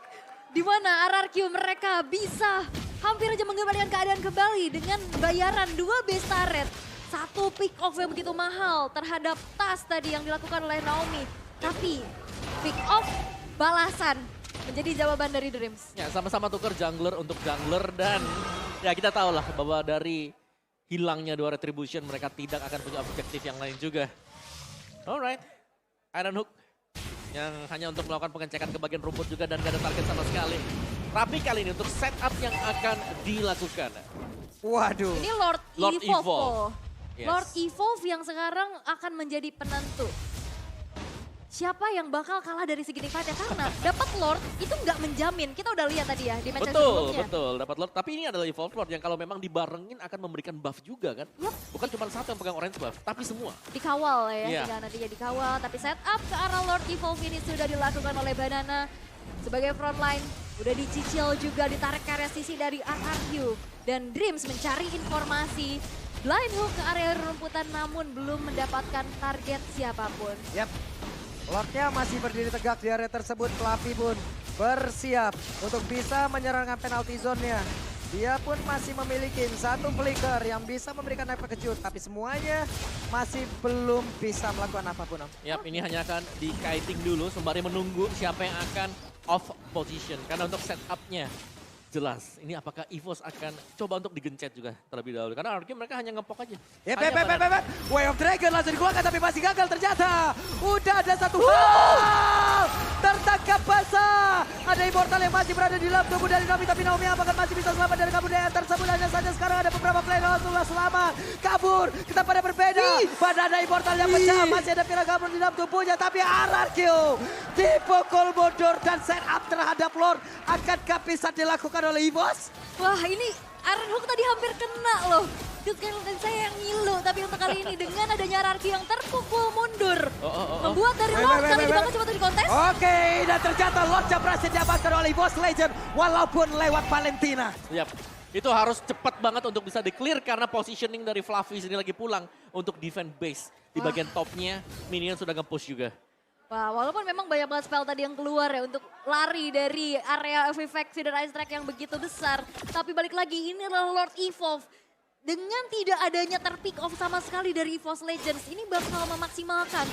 Di mana RRQ mereka bisa hampir aja mengembalikan keadaan kembali dengan bayaran 2 base turret. Satu pick off yang begitu mahal terhadap tas tadi yang dilakukan oleh Naomi. Tapi pick off balasan menjadi jawaban dari Dreams. Ya sama-sama tuker jungler untuk jungler dan ya kita tahu lah bahwa dari hilangnya 2 retribution mereka tidak akan punya objektif yang lain juga. Alright, Iron Hook yang hanya untuk melakukan pengecekan ke bagian rumput juga dan gak ada target sama sekali. Tapi kali ini untuk setup yang akan dilakukan. Waduh. Ini Lord Evolve. Evolve. Yes. Lord Evolve yang sekarang akan menjadi penentu. Siapa yang bakal kalah dari segi nikmatnya? Karena dapat Lord itu nggak menjamin. Kita udah lihat tadi ya di match Betul, sebelumnya. betul. Dapat Lord. Tapi ini adalah Evolve Lord yang kalau memang dibarengin akan memberikan buff juga kan. Yup. Bukan cuma satu yang pegang orange buff, tapi semua. Dikawal ya, Iya. tinggal nantinya dikawal. Tapi setup ke arah Lord Evolve ini sudah dilakukan oleh Banana. Sebagai frontline, udah dicicil juga ditarik ke area sisi dari RRQ. Dan Dreams mencari informasi. Blind hook ke area rumputan namun belum mendapatkan target siapapun. Yap. Lordnya masih berdiri tegak di area tersebut. Fluffy pun bersiap untuk bisa menyerangkan penalty zone-nya. Dia pun masih memiliki satu flicker yang bisa memberikan efek kejut. Tapi semuanya masih belum bisa melakukan apapun. Om. Yap, ini hanya akan di-kiting dulu sembari menunggu siapa yang akan off position. Karena untuk setupnya jelas. Ini apakah EVOS akan coba untuk digencet juga terlebih dahulu. Karena RRQ mereka hanya ngepok aja. Yep, Hanya pada- Way of Dragon langsung dikeluarkan tapi masih gagal ternyata. Udah ada satu hal. tertangkap basah. Ada Immortal yang masih berada di dalam tubuh dari Naomi, tapi Naomi apakah masih bisa selamat dari kebudayaan tersebut? Hanya saja sekarang ada beberapa player langsunglah selamat. Kabur, kita pada berbeda. Pada ada Immortal yang pecah, masih ada Pira kabur di dalam tubuhnya, tapi RRQ dipukul mundur dan setup terhadap Lord. Akankah bisa dilakukan oleh EVOS? Wah ini Iron Hook tadi hampir kena loh. Dan saya yang ngilu, tapi untuk kali ini dengan adanya RRQ yang terpukul mundur. Membuat dari Lord kali ini bakal coba di kontes. Oke, dan ternyata Lordnya berhasil diamankan oleh EVOS Legend walaupun lewat Valentina. Yap. Itu harus cepat banget untuk bisa di-clear karena positioning dari Fluffy sini lagi pulang untuk defend base. Di bagian topnya, minion sudah nge-push juga. Wah, walaupun memang banyak banget spell tadi yang keluar ya untuk lari dari area effect Feeder Ice Track yang begitu besar. Tapi balik lagi, ini adalah Lord Evolve. Dengan tidak adanya terpick off sama sekali dari EVOS Legends, ini bakal memaksimalkan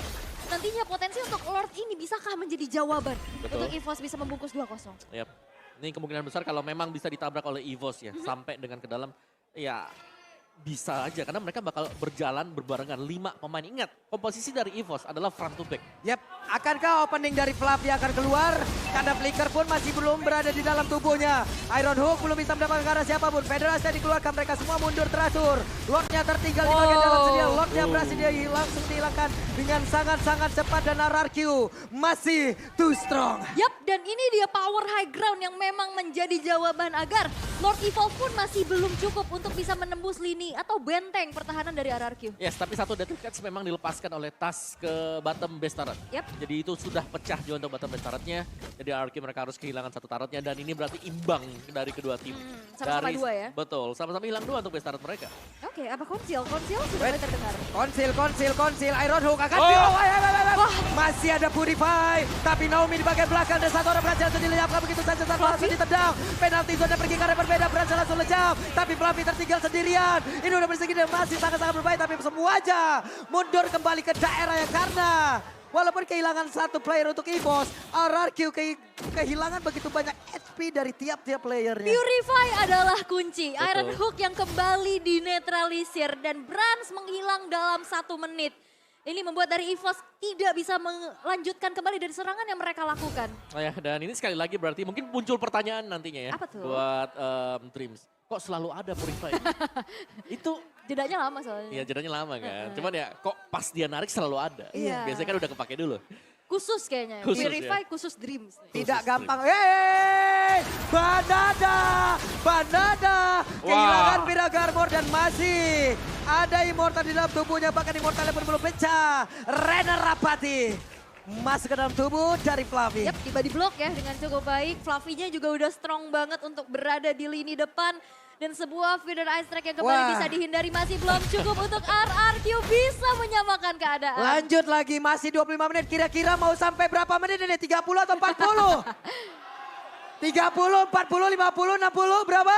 nantinya potensi untuk Lord ini bisakah menjadi jawaban untuk EVOS bisa membungkus 2-0. Yap. Ini kemungkinan besar kalau memang bisa ditabrak oleh EVOS ya, sampai dengan ke dalam, ya bisa aja karena mereka bakal berjalan berbarengan 5 pemain. Ingat, komposisi dari EVOS adalah front to back. Yap, akankah opening dari Fluffy akan keluar? Karena Flicker pun masih belum berada di dalam tubuhnya. Iron Hook belum bisa mendapatkan ke arah siapapun. Federasi dikeluarkan, mereka semua mundur teratur. Lordnya tertinggal di bagian dalam sedia. Lordnya berhasil langsung dihilangkan dengan sangat-sangat cepat dan RRQ masih too strong. Yap, dan ini dia power high ground yang memang menjadi jawaban agar Lord Evolve pun masih belum cukup untuk bisa menembus lini atau benteng pertahanan dari RRQ. Yes, tapi satu Death Catch memang dilepaskan oleh Tas ke bottom base turret. Yap. Jadi itu sudah pecah juga untuk bottom base turretnya. Jadi RRQ mereka harus kehilangan satu turretnya dan ini berarti imbang dari kedua tim. Sama-sama dua ya? Betul, sama-sama hilang 2 untuk base turret mereka. Oke, apa konsil? Konsil sudah mulai terdengar. Konsil. Iron Hook akan masih ada Purify. Tapi Naomi di bagian belakang dan satu orang berhasil langsung dilenyapkan begitu saja tanpa langsung ditendang. Penalti zone pergi ke arah berbeda, berhasil langsung lejam. Tapi Fluffy tertinggal sendirian. Ini udah bersegi dan masih sangat-sangat berbahaya. Tapi semua aja mundur kembali ke daerah yang karena walaupun kehilangan satu player untuk EVOS, RRQ kehilangan begitu banyak HP dari tiap-tiap playernya. Purify adalah kunci. Betul. Iron Hook yang kembali dinetralisir dan Brans menghilang dalam 1 menit. Ini membuat dari EVOS tidak bisa melanjutkan kembali dari serangan yang mereka lakukan. Oh ya, dan ini sekali lagi berarti mungkin muncul pertanyaan nantinya ya. Apa tuh? Buat Dreams. Kok selalu ada Purify? Itu Jedanya lama soalnya. ya jedanya lama kan. Cuman ya kok pas dia narik selalu ada. Iya. Biasanya kan udah kepake dulu. Khusus kayaknya. Khusus, Purify ya. khusus Dreams. Tidak gampang. Banada. Kehilangan Piraga Armor dan masih ada Immortal di dalam tubuhnya. Bahkan Immortalnya pun belum pecah. Rena Rapati masuk ke dalam tubuh dari Fluffy. Yap, tiba di blok ya dengan cukup baik. Fluffy-nya juga udah strong banget untuk berada di lini depan. Dan sebuah Feeder Ice Track yang kembali bisa dihindari masih belum cukup untuk RRQ bisa menyamakan keadaan. Lanjut lagi, masih 25 menit. Kira-kira mau sampai berapa menit ini? 30 atau 40? 30, 40, 50, 60 berapa?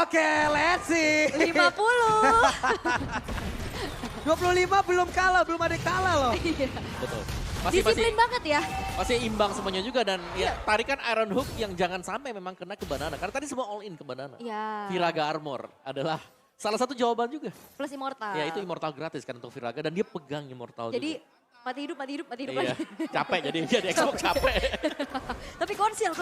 Oke, let's see. 50. 25 belum kalah, belum ada yang kalah loh. Betul. Disiplin banget ya. Masih imbang semuanya juga dan ya tarikan Iron Hook yang jangan sampai memang kena ke Banana. Karena tadi semua all in ke Banana. Iya. Viraga Armor adalah salah satu jawaban juga. Plus Immortal. Ya itu Immortal gratis kan untuk Viraga dan dia pegang Immortal Jadi juga. mati hidup. Iya, capek jadi dia di Xbox capek. Tapi konsil.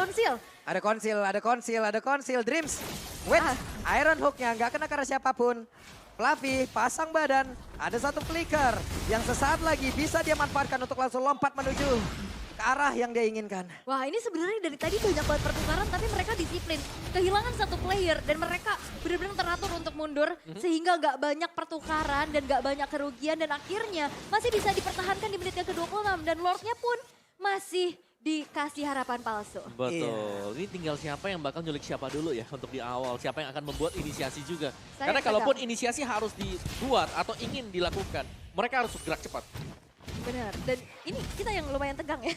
Ada konsil. Dreams. Wait, Iron Hook-nya nggak kena karena siapapun. Fluffy pasang badan, ada satu flicker yang sesaat lagi bisa dia manfaatkan untuk langsung lompat menuju ke arah yang dia inginkan. Wah ini sebenarnya dari tadi banyak banget pertukaran tapi mereka disiplin. Kehilangan satu player dan mereka benar-benar teratur untuk mundur. Sehingga gak banyak pertukaran dan gak banyak kerugian. Dan akhirnya masih bisa dipertahankan di menit yang ke-26. Dan Lordnya pun masih dikasih harapan palsu. Betul, ini tinggal siapa yang bakal nyulik siapa dulu ya untuk di awal. Siapa yang akan membuat inisiasi juga. Saya Karena pegang. kalaupun inisiasi harus dibuat atau ingin dilakukan, mereka harus gerak cepat. Benar, dan ini kita yang lumayan tegang ya.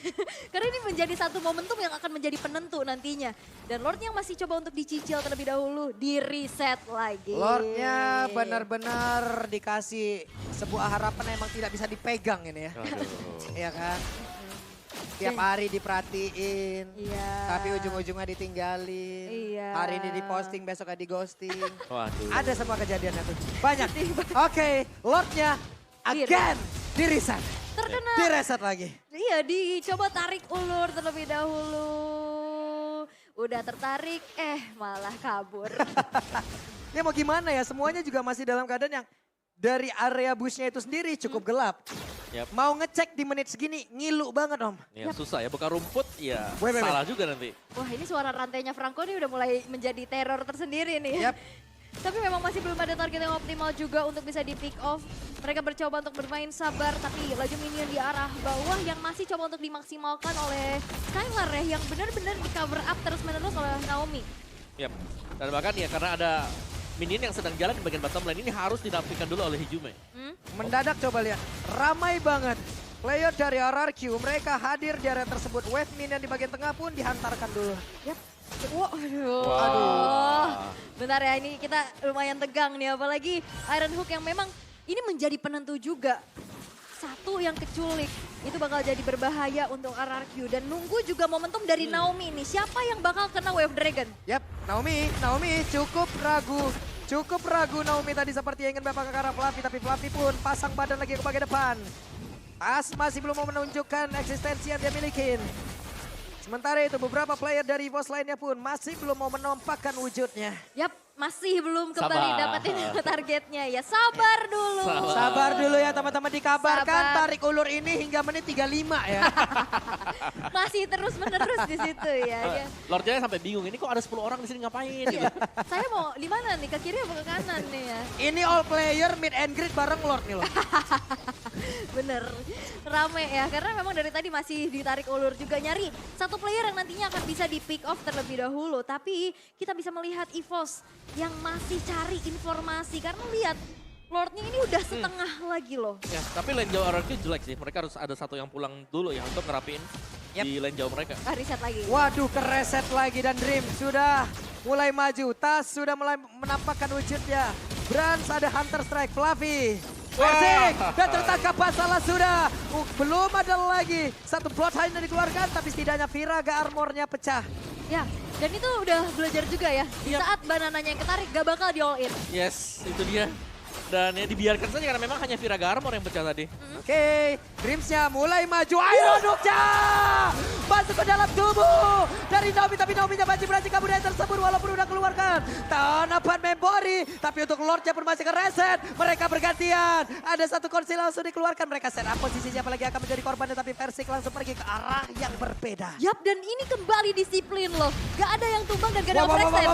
Karena ini menjadi satu momentum yang akan menjadi penentu nantinya. Dan Lordnya masih coba untuk dicicil terlebih dahulu, di reset lagi. Lordnya benar-benar dikasih sebuah harapan yang emang tidak bisa dipegang ini ya. Iya kan? Tiap hari diperhatiin, Iya. tapi ujung-ujungnya ditinggalin. Iya. Hari ini diposting, besoknya di ghosting. Waduh. Ada semua kejadiannya tuh. Banyak. Oke, Lordnya again di reset. kena. Direset lagi. Iya, dicoba tarik ulur terlebih dahulu. Udah tertarik, malah kabur. Ya mau gimana ya, semuanya juga masih dalam keadaan yang dari area busnya itu sendiri cukup gelap. Yap. Mau ngecek di menit segini, ngilu banget Om. Ya, susah ya, buka rumput ya Wait. salah juga nanti. Wah, ini suara rantainya Franco nih udah mulai menjadi teror tersendiri nih. Yap. Tapi memang masih belum ada target yang optimal juga untuk bisa di pick off. Mereka bercoba untuk bermain sabar, tapi laju minion di arah bawah yang masih coba untuk dimaksimalkan oleh Skylar ya, yang benar-benar di cover up terus-menerus oleh Naomi. Yap. Dan bahkan ya karena ada minion yang sedang jalan di bagian bottom lane ini harus dinafikan dulu oleh Hijume. Mendadak coba lihat, ramai banget. Player dari RRQ, mereka hadir di area tersebut. Wave minion di bagian tengah pun dihantarkan dulu. Yap. Waduh. Wah. Bentar ya, ini kita lumayan tegang nih. Apalagi Iron Hook yang memang ini menjadi penentu juga. Satu yang keculik, itu bakal jadi berbahaya untuk RRQ. Dan nunggu juga momentum dari Naomi nih. Siapa yang bakal kena Wave Dragon? Yap, Naomi cukup ragu. Cukup ragu Naomi tadi seperti ingin bapak ke arah Fluffy, tapi Fluffy pun pasang badan lagi ke bagian depan. Tas masih belum mau menunjukkan eksistensi yang dia miliki. Sementara itu beberapa player dari EVOS lainnya pun masih belum mau menampakkan wujudnya. Yap, masih belum kembali Sabar. dapetin targetnya ya. Sabar dulu. Sabar dulu ya teman-teman, dikabarkan Sabar. tarik ulur ini hingga menit 35 ya. Masih terus menerus di situ ya. Lord Jaya sampai bingung, ini kok ada 10 orang di sini ngapain gitu. Saya mau di mana nih? Ke kiri atau ke kanan nih ya? Ini all player mid and grid bareng Lord nih loh. Bener, rame ya. Karena memang dari tadi masih ditarik ulur juga nyari satu player yang nantinya akan bisa di pick off terlebih dahulu. Tapi kita bisa melihat EVOS yang masih cari informasi. Karena lihat Lordnya ini udah setengah lagi loh. Ya, tapi lane jauh RRQ jelek sih. Mereka harus ada satu yang pulang dulu ya untuk ngerapiin di lane jauh mereka. Reset lagi. Waduh, kereset lagi dan Dream sudah mulai maju. Tas sudah mulai menampakkan wujudnya. Brans ada Hunter Strike, Fluffy. Persik, dan tertangkap masalah sudah. Belum ada lagi. Satu plot hanya dikeluarkan, tapi setidaknya Viraga armornya pecah. Ya, dan itu udah belajar juga ya. Di saat banananya yang ketarik gak bakal di all in. Yes, itu dia. Dan ya dibiarkan saja karena memang hanya Viraga Armor yang pecah tadi. Oke, Dreamsnya mulai maju. Iron Hook-nya masuk ke dalam tubuh dari Naomi, tapi Naomi-nya masih berhasil kabur dari tersebut walaupun udah keluarkan tanaman memori. Tapi untuk Lord-nya pun masih ke reset. Mereka bergantian. Ada satu konsil langsung dikeluarkan. Mereka set up posisinya apalagi akan menjadi korban. Tapi Persik langsung pergi ke arah yang berbeda. Yap, dan ini kembali disiplin loh. Gak ada yang tumbang dan gak ada Wow, yang reset.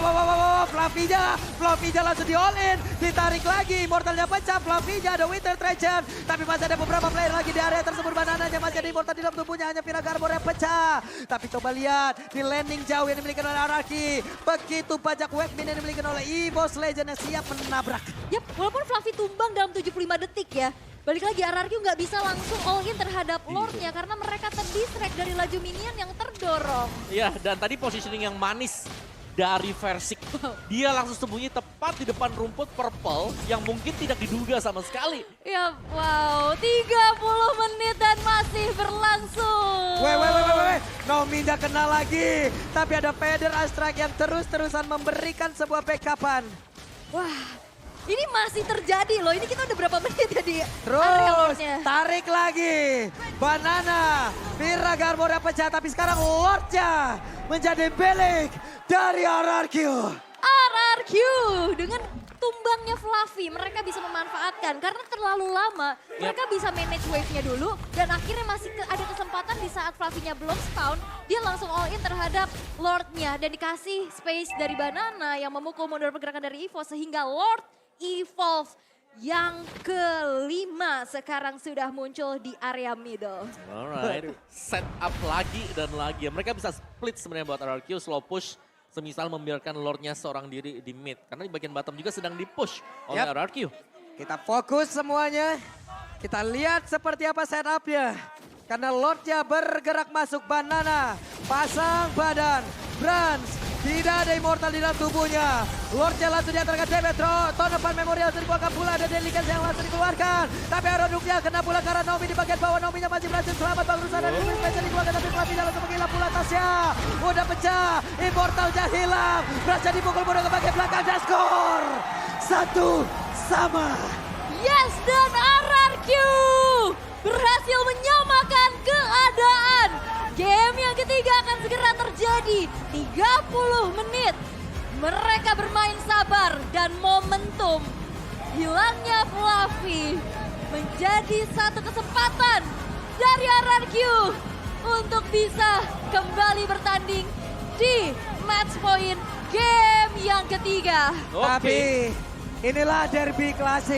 Fluffy-nya langsung di all in. Ditarik lagi. Immortalnya pecah, Fluffy-nya ada Winter Treasure. Tapi masih ada beberapa player lagi di area tersebut. Banananya masih ada Immortal di dalam tubuhnya. Hanya Viraga Armor yang pecah. Tapi coba lihat di landing jauh yang dimiliki oleh Araki. Begitu banyak wave minion yang dimiliki oleh EVOS Legend yang siap menabrak. Yap, walaupun Fluffy tumbang dalam 75 detik ya. Balik lagi RRQ nggak bisa langsung all in terhadap Lordnya karena mereka terdistract dari laju minion yang terdorong. Iya, dan tadi positioning yang manis dari Versik. Dia langsung sembunyi tepat di depan rumput purple yang mungkin tidak diduga sama sekali. Ya wow, 30 menit dan masih berlangsung. Weh. Naomi nggak kena lagi. Tapi ada Feather Astrike yang terus-terusan memberikan sebuah backupan. Wah, ini masih terjadi loh. Ini kita udah berapa menit ya di area Terus Lordnya. tarik lagi. Banana. Viraga Armor yang pecah. Tapi sekarang Lordnya menjadi milik dari RRQ. RRQ dengan tumbangnya Fluffy mereka bisa memanfaatkan karena terlalu lama mereka bisa manage wave-nya dulu dan akhirnya masih ada kesempatan di saat Fluffy-nya belum spawn dia langsung all in terhadap Lord-nya dan dikasih space dari Banana yang memukul mundur pergerakan dari Evo sehingga Lord Evolve yang kelima sekarang sudah muncul di area middle. Alright, set up lagi dan lagi. Mereka bisa split sebenarnya buat RRQ, slow push. Semisal membiarkan Lordnya seorang diri di mid. Karena di bagian bottom juga sedang di-push oleh RRQ. Kita fokus semuanya. Kita lihat seperti apa setupnya. Karena Lordnya bergerak masuk Banana. Pasang badan. Brans. Tidak ada Immortal di dalam tubuhnya. Lordnya langsung diantarkan Demetro. Tonopan Memorial langsung dikeluarkan pula. Ada Delicate yang langsung dikeluarkan. Tapi Iron Hook-nya kena pula karena Naomi di bagian bawah. Naomi-nya masih berhasil selamat. Bang Rusa dan Spesial dikeluarkan. Tapi Fluffy langsung menghilang pula tasnya. Udah pecah. Immortal-nya hilang. Brans dipukul mundur ke bagian belakang. Dan skor. 1-1. Yes, dan RRQ berhasil menyambut ketiga akan segera terjadi. 30 menit. Mereka bermain sabar dan momentum. Hilangnya Fluffy menjadi satu kesempatan dari RRQ untuk bisa kembali bertanding di match point game yang ketiga. Tapi inilah derby klasik.